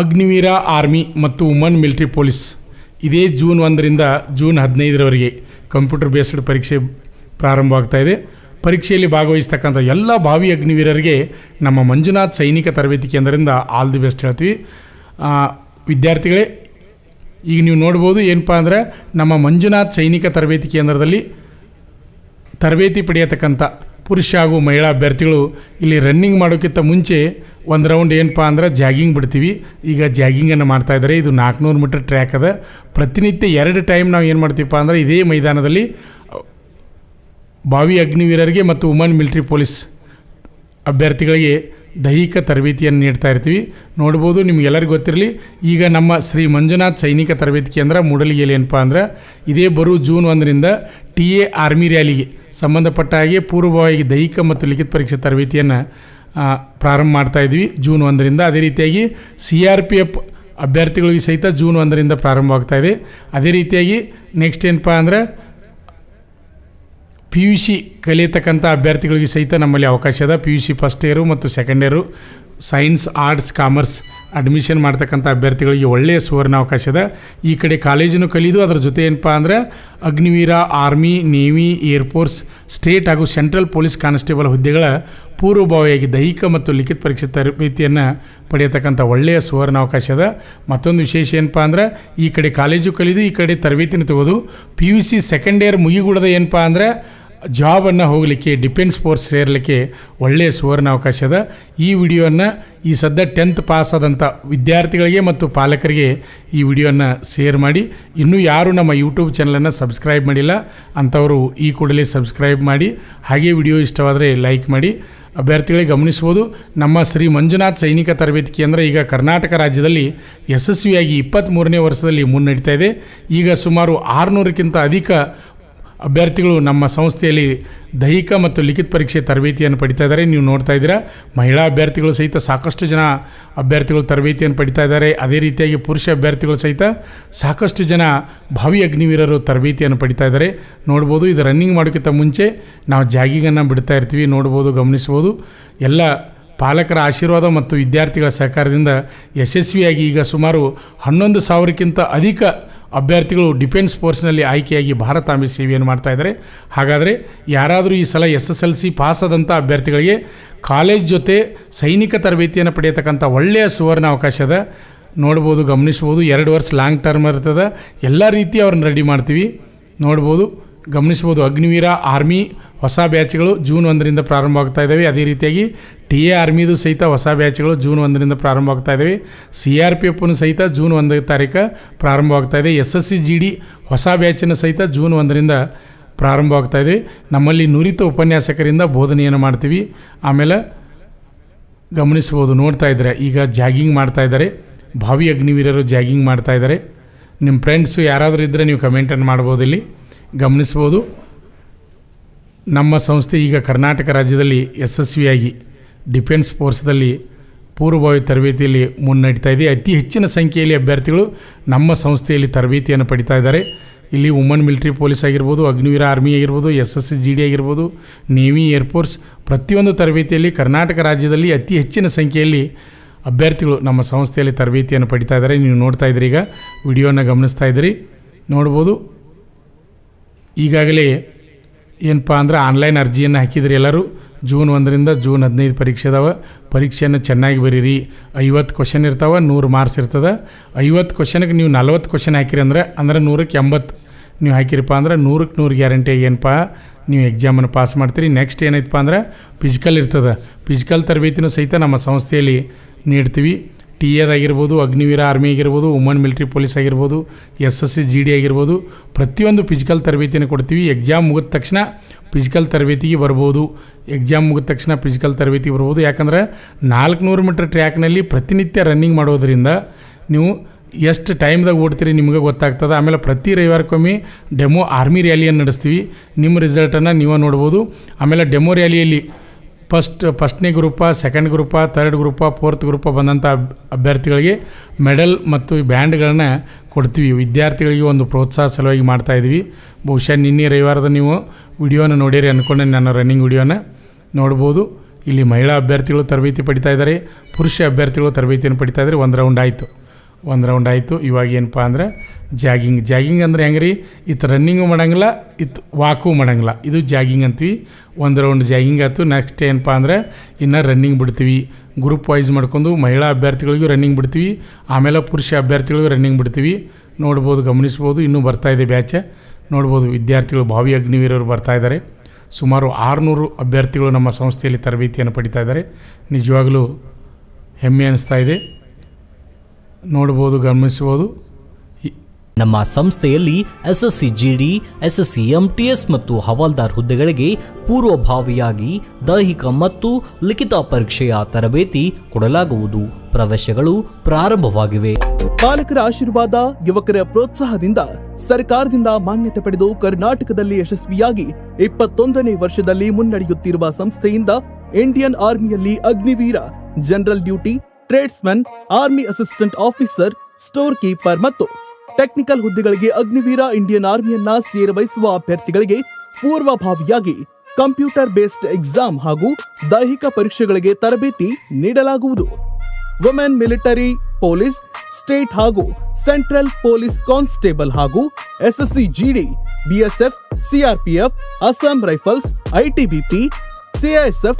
Agniveer army ಮತ್ತು woman military police ಇದೇ June 1ರಿಂದ June 15ರವರೆಗೆ computer based ಪರೀಕ್ಷೆ ಪ್ರಾರಂಭವಾಗ್ತಾಯಿದೆ. ಪರೀಕ್ಷೆಯಲ್ಲಿ ಭಾಗವಹಿಸ್ತಕ್ಕಂಥ ಎಲ್ಲ ಭಾವಿ ಅಗ್ನಿವೀರರಿಗೆ ನಮ್ಮ ಮಂಜುನಾಥ್ ಸೈನಿಕ ತರಬೇತಿ ಕೇಂದ್ರದಿಂದ ಆಲ್ ದಿ ಬೆಸ್ಟ್ ಹೇಳ್ತೀವಿ. ವಿದ್ಯಾರ್ಥಿಗಳೇ, ಈಗ ನೀವು ನೋಡ್ಬೋದು ಏನಪ್ಪ ಅಂದರೆ ನಮ್ಮ ಮಂಜುನಾಥ್ ಸೈನಿಕ ತರಬೇತಿ ಕೇಂದ್ರದಲ್ಲಿ ತರಬೇತಿ ಪಡೆಯತಕ್ಕಂಥ ಪುರುಷ ಹಾಗೂ ಮಹಿಳಾ ಅಭ್ಯರ್ಥಿಗಳು ಇಲ್ಲಿ ರನ್ನಿಂಗ್ ಮಾಡೋಕ್ಕಿಂತ ಮುಂಚೆ ಒಂದು ರೌಂಡ್ ಏನಪ್ಪ ಅಂದ್ರೆ ಜಾಗಿಂಗ್ ಬಿಡ್ತೀವಿ. ಈಗ ಜಾಗಿಂಗನ್ನು ಮಾಡ್ತಾಯಿದ್ದಾರೆ. ಇದು 400 ಮೀಟರ್ ಟ್ರ್ಯಾಕ್ ಅದ. ಪ್ರತಿನಿತ್ಯ 2 ಟೈಮ್ ನಾವು ಏನು ಮಾಡ್ತೀವಪ್ಪ ಅಂದ್ರೆ ಇದೇ ಮೈದಾನದಲ್ಲಿ ಭಾವಿ ಅಗ್ನಿವೀರರಿಗೆ ಮತ್ತು ವುಮನ್ ಮಿಲಿಟರಿ ಪೊಲೀಸ್ ಅಭ್ಯರ್ಥಿಗಳಿಗೆ ದೈಹಿಕ ತರಬೇತಿಯನ್ನು ನೀಡ್ತಾ ಇರ್ತೀವಿ. ನೋಡ್ಬೋದು, ನಿಮಗೆಲ್ಲರಿಗೂ ಗೊತ್ತಿರಲಿ, ಈಗ ನಮ್ಮ ಶ್ರೀ ಮಂಜುನಾಥ್ ಸೈನಿಕ ತರಬೇತಿ ಕೇಂದ್ರ ಮೂಡಲಗಿಯಲ್ಲಿ ಏನಪ್ಪ ಅಂದ್ರೆ ಇದೇ ಬರೋ ಜೂನ್ 1ರಿಂದ TA ಆರ್ಮಿ ರ್ಯಾಲಿಗೆ ಸಂಬಂಧಪಟ್ಟ ಹಾಗೆ ಪೂರ್ವಭಾವಿ ದೈಹಿಕ ಮತ್ತು ಲಿಖಿತ ಪರೀಕ್ಷೆ ತರಬೇತಿಯನ್ನು ಪ್ರಾರಂಭ ಮಾಡ್ತಾಯಿದ್ವಿ ಜೂನ್ 1ರಿಂದ. ಅದೇ ರೀತಿಯಾಗಿ CRPF ಅಭ್ಯರ್ಥಿಗಳಿಗೆ ಸಹಿತ ಜೂನ್ 1ರಿಂದ ಪ್ರಾರಂಭವಾಗ್ತಾಯಿದೆ. ಅದೇ ರೀತಿಯಾಗಿ ನೆಕ್ಸ್ಟ್ ಏನಪ್ಪ ಅಂದ್ರೆ PUC ಕಲಿಯತಕ್ಕಂಥ ಅಭ್ಯರ್ಥಿಗಳಿಗೆ ಸಹಿತ ನಮ್ಮಲ್ಲಿ ಅವಕಾಶ ಅದ. PUC ಫಸ್ಟ್ ಇಯರು ಮತ್ತು second year science, arts, commerce admission ಮಾಡ್ತಕ್ಕಂಥ ಅಭ್ಯರ್ಥಿಗಳಿಗೆ ಒಳ್ಳೆಯ ಸುವರ್ಣಾವಕಾಶ ಅದ. ಈ ಕಡೆ ಕಾಲೇಜನ್ನು ಕಲಿದು ಅದರ ಜೊತೆ ಏನಪ್ಪ ಅಂದ್ರೆ Agniveer, army, navy, air force, state ಹಾಗೂ ಸೆಂಟ್ರಲ್ ಪೊಲೀಸ್ ಕಾನ್ಸ್ಟೇಬಲ್ ಹುದ್ದೆಗಳ ಪೂರ್ವಭಾವಿಯಾಗಿ ದೈಹಿಕ ಮತ್ತು ಲಿಖಿತ ಪರೀಕ್ಷೆ ತರಬೇತಿಯನ್ನು ಪಡೆಯತಕ್ಕಂಥ ಒಳ್ಳೆಯ ಸುವರ್ಣಾವಕಾಶ ಅದ. ಮತ್ತೊಂದು ವಿಶೇಷ ಏನಪ್ಪ ಅಂದ್ರೆ ಈ ಕಡೆ ಕಾಲೇಜು ಕಲಿದು ಈ ಕಡೆ ತರಬೇತಿನ ತೆಗೆದು PUC ಸೆಕೆಂಡ್ ಇಯರ್ ಮುಗಿಗೂಡದ ಏನಪ್ಪ ಅಂದ್ರೆ ಜಾಬನ್ನು ಹೋಗಲಿಕ್ಕೆ, ಡಿಫೆನ್ಸ್ ಫೋರ್ಸ್ ಸೇರಲಿಕ್ಕೆ ಒಳ್ಳೆಯ ಸುವರ್ಣಾವಕಾಶ ಅದ. ಈ ವಿಡಿಯೋವನ್ನು ಈ ಸದ್ಯ 10th ಪಾಸ್ ಆದಂಥ ವಿದ್ಯಾರ್ಥಿಗಳಿಗೆ ಮತ್ತು ಪಾಲಕರಿಗೆ ಈ ವಿಡಿಯೋವನ್ನು ಶೇರ್ ಮಾಡಿ. ಇನ್ನೂ ಯಾರು ನಮ್ಮ ಯೂಟ್ಯೂಬ್ ಚಾನಲನ್ನು ಸಬ್ಸ್ಕ್ರೈಬ್ ಮಾಡಿಲ್ಲ ಅಂಥವರು ಈ ಕೂಡಲೇ ಸಬ್ಸ್ಕ್ರೈಬ್ ಮಾಡಿ. ಹಾಗೆ ವಿಡಿಯೋ ಇಷ್ಟವಾದರೆ ಲೈಕ್ ಮಾಡಿ. ಅಭ್ಯರ್ಥಿಗಳಿಗೆ ಗಮನಿಸ್ಬೋದು, ನಮ್ಮ ಶ್ರೀ ಮಂಜುನಾಥ್ ಸೈನಿಕ ತರಬೇತಿ ಕೇಂದ್ರ ಈಗ ಕರ್ನಾಟಕ ರಾಜ್ಯದಲ್ಲಿ ಯಶಸ್ವಿಯಾಗಿ 23ನೇ ವರ್ಷದಲ್ಲಿ ಮುನ್ನಡೀತಾ ಇದೆ. ಈಗ ಸುಮಾರು 600ಕ್ಕಿಂತ ಅಧಿಕ ಅಭ್ಯರ್ಥಿಗಳು ನಮ್ಮ ಸಂಸ್ಥೆಯಲ್ಲಿ ದೈಹಿಕ ಮತ್ತು ಲಿಖಿತ ಪರೀಕ್ಷೆ ತರಬೇತಿಯನ್ನು ಪಡಿತಾ ಇದ್ದಾರೆ. ನೀವು ನೋಡ್ತಾ ಇದ್ದೀರಾ, ಮಹಿಳಾ ಅಭ್ಯರ್ಥಿಗಳು ಸಹಿತ ಸಾಕಷ್ಟು ಜನ ಅಭ್ಯರ್ಥಿಗಳು ತರಬೇತಿಯನ್ನು ಪಡಿತಾ ಇದ್ದಾರೆ. ಅದೇ ರೀತಿಯಾಗಿ ಪುರುಷ ಅಭ್ಯರ್ಥಿಗಳು ಸಹಿತ ಸಾಕಷ್ಟು ಜನ ಭಾವಿ ಅಗ್ನಿವೀರರು ತರಬೇತಿಯನ್ನು ಪಡಿತಾ ಇದ್ದಾರೆ. ನೋಡ್ಬೋದು, ಇದು ರನ್ನಿಂಗ್ ಮಾಡೋಕ್ಕಿಂತ ಮುಂಚೆ ನಾವು ಜಾಗಿಂಗನ್ನು ಬಿಡ್ತಾ ಇರ್ತೀವಿ. ನೋಡ್ಬೋದು, ಗಮನಿಸ್ಬೋದು. ಎಲ್ಲ ಪಾಲಕರ ಆಶೀರ್ವಾದ ಮತ್ತು ವಿದ್ಯಾರ್ಥಿಗಳ ಸಹಕಾರದಿಂದ ಯಶಸ್ವಿಯಾಗಿ ಈಗ ಸುಮಾರು 11,000ಕ್ಕಿಂತ ಅಧಿಕ ಅಭ್ಯರ್ಥಿಗಳು ಡಿಫೆನ್ಸ್ ಫೋರ್ಸ್ನಲ್ಲಿ ಆಯ್ಕೆಯಾಗಿ ಭಾರತಾಂಬೆ ಸೇವೆಯನ್ನು ಮಾಡ್ತಾಯಿದ್ದಾರೆ. ಹಾಗಾದರೆ ಯಾರಾದರೂ ಈ ಸಲ SSLC ಪಾಸ್ ಆದಂಥ ಅಭ್ಯರ್ಥಿಗಳಿಗೆ ಕಾಲೇಜ್ ಜೊತೆ ಸೈನಿಕ ತರಬೇತಿಯನ್ನು ಪಡೆಯತಕ್ಕಂಥ ಒಳ್ಳೆಯ ಸುವರ್ಣ ಅವಕಾಶ ಅದ. ನೋಡ್ಬೋದು, ಗಮನಿಸ್ಬೋದು. 2 ವರ್ಷ ಲಾಂಗ್ ಟರ್ಮ್ ಇರ್ತದೆ. ಎಲ್ಲ ರೀತಿ ಅವ್ರನ್ನ ರೆಡಿ ಮಾಡ್ತೀವಿ. ನೋಡ್ಬೋದು, ಗಮನಿಸ್ಬೋದು. ಅಗ್ನಿವೀರ ಆರ್ಮಿ ಹೊಸ ಬ್ಯಾಚ್ಗಳು ಜೂನ್ 1ರಿಂದ ಪ್ರಾರಂಭ ಆಗ್ತಾ ಇದ್ದಾವೆ. ಅದೇ ರೀತಿಯಾಗಿ TA ಆರ್ಮಿದು ಸಹಿತ ಹೊಸ ಬ್ಯಾಚ್ಗಳು ಜೂನ್ 1ರಿಂದ ಪ್ರಾರಂಭ ಆಗ್ತಾ ಇದ್ದಾವೆ. CRPFನು ಸಹಿತ ಜೂನ್ 1 ತಾರೀಕು ಪ್ರಾರಂಭವಾಗ್ತಾ ಇದೆ. SSC GD ಹೊಸ ಬ್ಯಾಚನ್ನು ಸಹಿತ ಜೂನ್ 1ರಿಂದ ಪ್ರಾರಂಭವಾಗ್ತಾ ಇದೆ. ನಮ್ಮಲ್ಲಿ ನುರಿತ ಉಪನ್ಯಾಸಕರಿಂದ ಬೋಧನೆಯನ್ನು ಮಾಡ್ತೀವಿ. ಆಮೇಲೆ ಗಮನಿಸ್ಬೋದು, ನೋಡ್ತಾ ಇದ್ದಾರೆ, ಈಗ ಜಾಗಿಂಗ್ ಮಾಡ್ತಾ ಇದ್ದಾರೆ. ಭಾವಿ ಅಗ್ನಿವೀರರು ಜಾಗಿಂಗ್ ಮಾಡ್ತಾ ಇದ್ದಾರೆ. ನಿಮ್ಮ ಫ್ರೆಂಡ್ಸು ಯಾರಾದರೂ ಇದ್ದರೆ ನೀವು ಕಮೆಂಟನ್ನು ಮಾಡ್ಬೋದು. ಇಲ್ಲಿ ಗಮನಿಸ್ಬೋದು, ನಮ್ಮ ಸಂಸ್ಥೆ ಈಗ ಕರ್ನಾಟಕ ರಾಜ್ಯದಲ್ಲಿ ಯಶಸ್ವಿಯಾಗಿ ಡಿಫೆನ್ಸ್ ಫೋರ್ಸ್ದಲ್ಲಿ ಪೂರ್ವಭಾವಿ ತರಬೇತಿಯಲ್ಲಿ ಮುನ್ನಡೀತಾ ಇದೆ. ಅತಿ ಹೆಚ್ಚಿನ ಸಂಖ್ಯೆಯಲ್ಲಿ ಅಭ್ಯರ್ಥಿಗಳು ನಮ್ಮ ಸಂಸ್ಥೆಯಲ್ಲಿ ತರಬೇತಿಯನ್ನು ಪಡಿತಾ ಇದ್ದಾರೆ. ಇಲ್ಲಿ ವುಮನ್ ಮಿಲಿಟರಿ ಪೊಲೀಸ್ ಆಗಿರ್ಬೋದು, ಅಗ್ನಿವೀರ ಆರ್ಮಿ ಆಗಿರ್ಬೋದು, SSC GD ಆಗಿರ್ಬೋದು, ನೇವಿ, ಏರ್ಫೋರ್ಸ್, ಪ್ರತಿಯೊಂದು ತರಬೇತಿಯಲ್ಲಿ ಕರ್ನಾಟಕ ರಾಜ್ಯದಲ್ಲಿ ಅತಿ ಹೆಚ್ಚಿನ ಸಂಖ್ಯೆಯಲ್ಲಿ ಅಭ್ಯರ್ಥಿಗಳು ನಮ್ಮ ಸಂಸ್ಥೆಯಲ್ಲಿ ತರಬೇತಿಯನ್ನು ಪಡಿತಾ ಇದ್ದಾರೆ. ನೀವು ನೋಡ್ತಾ ಇದ್ದೀರಿ, ಈಗ ವಿಡಿಯೋನ ಗಮನಿಸ್ತಾ ಇದ್ದೀರಿ. ನೋಡ್ಬೋದು, ಈಗಾಗಲೇ ಏನಪ್ಪ ಅಂದ್ರೆ ಆನ್ಲೈನ್ ಅರ್ಜಿಯನ್ನು ಹಾಕಿದ್ರಿ ಎಲ್ಲರೂ. ಜೂನ್ 1ರಿಂದ ಜೂನ್ 15 ಪರೀಕ್ಷೆ ಅದಾವೆ. ಪರೀಕ್ಷೆಯನ್ನು ಚೆನ್ನಾಗಿ ಬರೀರಿ. 50 ಕ್ವಶನ್ ಇರ್ತಾವೆ, 100 ಮಾರ್ಕ್ಸ್ ಇರ್ತದೆ. 50 ಕ್ವಶನ್ಗೆ ನೀವು 40 ಕ್ವಶನ್ ಹಾಕಿರಿ ಅಂದರೆ 100ಕ್ಕೆ 80 ನೀವು ಹಾಕಿರಪ್ಪ ಅಂದ್ರೆ 100ಕ್ಕೆ 100 ಗ್ಯಾರಂಟಿ ಏನಪ್ಪ ನೀವು ಎಕ್ಸಾಮನ್ನು ಪಾಸ್ ಮಾಡ್ತೀರಿ. ನೆಕ್ಸ್ಟ್ ಏನೈತಪ್ಪ ಅಂದ್ರೆ ಫಿಸಿಕಲ್ ಇರ್ತದೆ. ಫಿಸಿಕಲ್ ತರಬೇತಿನೂ ಸಹಿತ ನಮ್ಮ ಸಂಸ್ಥೆಯಲ್ಲಿ ನೀಡ್ತೀವಿ. TA ಆಗಿರ್ಬೋದು, ಅಗ್ನಿವೀರ ಆರ್ಮಿ ಆಗಿರ್ಬೋದು, ವುಮನ್ ಮಿಲಿಟರಿ ಪೊಲೀಸ್ ಆಗಿರ್ಬೋದು, SSC GD ಆಗಿರ್ಬೋದು, ಪ್ರತಿಯೊಂದು ಫಿಸಿಕಲ್ ತರಬೇತಿಯನ್ನು ಕೊಡ್ತೀವಿ. ಎಕ್ಸಾಮ್ ಮುಗಿದ ತಕ್ಷಣ ಫಿಸಿಕಲ್ ತರಬೇತಿಗೆ ಬರ್ಬೋದು. ಎಕ್ಸಾಮ್ ಮುಗಿದ ತಕ್ಷಣ ಫಿಸಿಕಲ್ ತರಬೇತಿಗೆ ಬರ್ಬೋದು. ಯಾಕಂದರೆ 400 ಮೀಟರ್ ಟ್ರ್ಯಾಕ್ನಲ್ಲಿ ಪ್ರತಿನಿತ್ಯ ರನ್ನಿಂಗ್ ಮಾಡೋದರಿಂದ ನೀವು ಎಷ್ಟು ಟೈಮ್ದಾಗ ಓಡ್ತೀರಿ ನಿಮಗೆ ಗೊತ್ತಾಗ್ತದೆ. ಆಮೇಲೆ ಪ್ರತಿ ರವಿವಾರಕ್ಕೊಮ್ಮೆ ಡೆಮೋ ಆರ್ಮಿ ರ್ಯಾಲಿಯನ್ನು ನಡೆಸ್ತೀವಿ. ನಿಮ್ಮ ರಿಸಲ್ಟನ್ನು ನೀವು ನೋಡ್ಬೋದು. ಆಮೇಲೆ ಡೆಮೋ ರ್ಯಾಲಿಯಲ್ಲಿ ಫಸ್ಟ್ನೇ ಗ್ರೂಪ, ಸೆಕೆಂಡ್ ಗ್ರೂಪ, ಥರ್ಡ್ ಗ್ರೂಪ, ಫೋರ್ತ್ ಗ್ರೂಪ ಬಂದಂಥ ಅಭ್ಯರ್ಥಿಗಳಿಗೆ ಮೆಡಲ್ ಮತ್ತು ಬ್ಯಾಂಡ್ಗಳನ್ನು ಕೊಡ್ತೀವಿ. ವಿದ್ಯಾರ್ಥಿಗಳಿಗೆ ಒಂದು ಪ್ರೋತ್ಸಾಹ ಸಲುವಾಗಿ ಮಾಡ್ತಾಯಿದ್ವಿ. ಬಹುಶಃ ನಿನ್ನೆ ರವಿವಾರದ ನೀವು ವಿಡಿಯೋನ ನೋಡಿರಿ ಅಂದ್ಕೊಂಡೆ, ನನ್ನ ರನ್ನಿಂಗ್ ವಿಡಿಯೋನ ನೋಡ್ಬೋದು. ಇಲ್ಲಿ ಮಹಿಳಾ ಅಭ್ಯರ್ಥಿಗಳು ತರಬೇತಿ ಪಡಿತಾ ಇದ್ದಾರೆ, ಪುರುಷ ಅಭ್ಯರ್ಥಿಗಳು ತರಬೇತಿಯನ್ನು ಪಡಿತಾ ಇದ್ದಾರೆ. ಒಂದು ರೌಂಡ್ ಆಯಿತು. ಇವಾಗ ಏನಪ್ಪ ಅಂದ್ರೆ ಜಾಗಿಂಗ್ ಅಂದ್ರೆ ಹೆಂಗೆ ರೀ, ಇತ್ತು ರನ್ನಿಂಗು ಮಾಡೋಂಗಿಲ್ಲ, ಇತ್ತು ವಾಕು ಮಾಡೋಂಗಿಲ್ಲ, ಇದು ಜಾಗಿಂಗ್ ಅಂತೀವಿ. ಒಂದು ರೌಂಡ್ ಜಾಗಿಂಗ್ ಆಯ್ತು. ನೆಕ್ಸ್ಟ್ ಏನಪ್ಪ ಅಂದ್ರೆ ಇನ್ನು ರನ್ನಿಂಗ್ ಬಿಡ್ತೀವಿ. ಗ್ರೂಪ್ ವೈಸ್ ಮಾಡ್ಕೊಂಡು ಮಹಿಳಾ ಅಭ್ಯರ್ಥಿಗಳಿಗೂ ರನ್ನಿಂಗ್ ಬಿಡ್ತೀವಿ, ಆಮೇಲೆ ಪುರುಷ ಅಭ್ಯರ್ಥಿಗಳಿಗೂ ರನ್ನಿಂಗ್ ಬಿಡ್ತೀವಿ. ನೋಡ್ಬೋದು, ಗಮನಿಸ್ಬೋದು. ಇನ್ನೂ ಬರ್ತಾಯಿದೆ ಬ್ಯಾಚ್. ನೋಡ್ಬೋದು, ವಿದ್ಯಾರ್ಥಿಗಳು ಭಾವಿ ಅಗ್ನಿವೀರರು ಬರ್ತಾಯಿದ್ದಾರೆ. ಸುಮಾರು 600 ಅಭ್ಯರ್ಥಿಗಳು ನಮ್ಮ ಸಂಸ್ಥೆಯಲ್ಲಿ ತರಬೇತಿಯನ್ನು ಪಡಿತಾ ಇದ್ದಾರೆ. ನಿಜವಾಗಲೂ ಹೆಮ್ಮೆ ಅನಿಸ್ತಾ ಇದೆ. ನೋಡ್ಬೋದು, ಗಮನಿಸ್ಬೋದು. ನಮ್ಮ ಸಂಸ್ಥೆಯಲ್ಲಿ SSC GD, SSC MTS ಮತ್ತು ಹವಾಲ್ದಾರ್ ಹುದ್ದೆಗಳಿಗೆ ಪೂರ್ವಭಾವಿಯಾಗಿ ದೈಹಿಕ ಮತ್ತು ಲಿಖಿತ ಪರೀಕ್ಷೆಯ ತರಬೇತಿ ಕೊಡಲಾಗುವುದು. ಪ್ರವೇಶಗಳು ಪ್ರಾರಂಭವಾಗಿವೆ. ಪಾಲಕರ ಆಶೀರ್ವಾದ, ಯುವಕರ ಪ್ರೋತ್ಸಾಹದಿಂದ ಸರ್ಕಾರದಿಂದ ಮಾನ್ಯತೆ ಪಡೆದು ಕರ್ನಾಟಕದಲ್ಲಿ ಯಶಸ್ವಿಯಾಗಿ 21ನೇ ವರ್ಷದಲ್ಲಿ ಮುನ್ನಡೆಯುತ್ತಿರುವ ಸಂಸ್ಥೆಯಿಂದ ಇಂಡಿಯನ್ ಆರ್ಮಿಯಲ್ಲಿ Agniveer, general duty, tradesman, army assistant officer, store keeper ಮತ್ತು ಟೆಕ್ನಿಕಲ್ ಹುದ್ದೆಗಳಿಗೆ ಅಗ್ನಿವೀರ ಇಂಡಿಯನ್ ಆರ್ಮಿಯನ್ನ ಸೇರಬಯಸುವ ಅಭ್ಯರ್ಥಿಗಳಿಗೆ ಪೂರ್ವಭಾವಿಯಾಗಿ ಕಂಪ್ಯೂಟರ್ ಬೇಸ್ಡ್ ಎಕ್ಸಾಮ್ ಹಾಗೂ ದೈಹಿಕ ಪರೀಕ್ಷೆಗಳಿಗೆ ತರಬೇತಿ ನೀಡಲಾಗುವುದು. ವುಮೆನ್ ಮಿಲಿಟರಿ, ಪೊಲೀಸ್, ಸ್ಟೇಟ್ ಹಾಗೂ ಸೆಂಟ್ರಲ್ ಪೊಲೀಸ್ ಕಾನ್ಸ್ಟೇಬಲ್ ಹಾಗೂ SSC GD, BSF, CRPF, Assam rifles, ITBP, CISF,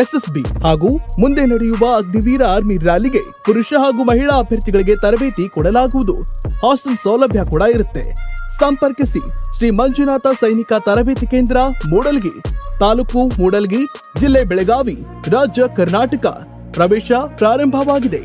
SSB ಹಾಗೂ ಮುಂದೆ ನಡೆಯುವ ಅಗ್ನಿವೀರ ಆರ್ಮಿ ರ್ಯಾಲಿಗೆ ಪುರುಷ ಹಾಗೂ ಮಹಿಳಾ ಅಭ್ಯರ್ಥಿಗಳಿಗೆ ತರಬೇತಿ ಕೊಡಲಾಗುವುದು. ಹಾಸ್ಟೆಲ್ ಸೌಲಭ್ಯ ಕೂಡ ಇರುತ್ತೆ. ಸಂಪರ್ಕಿಸಿ ಶ್ರೀ ಮಂಜುನಾಥ ಸೈನಿಕ ತರಬೇತಿ ಕೇಂದ್ರ, ಮೂಡಲ್ಗಿ, ತಾಲೂಕು ಮೂಡಲ್ಗಿ, ಜಿಲ್ಲೆ ಬೆಳಗಾವಿ, ರಾಜ್ಯ ಕರ್ನಾಟಕ. ಪ್ರವೇಶ ಪ್ರಾರಂಭವಾಗಿದೆ.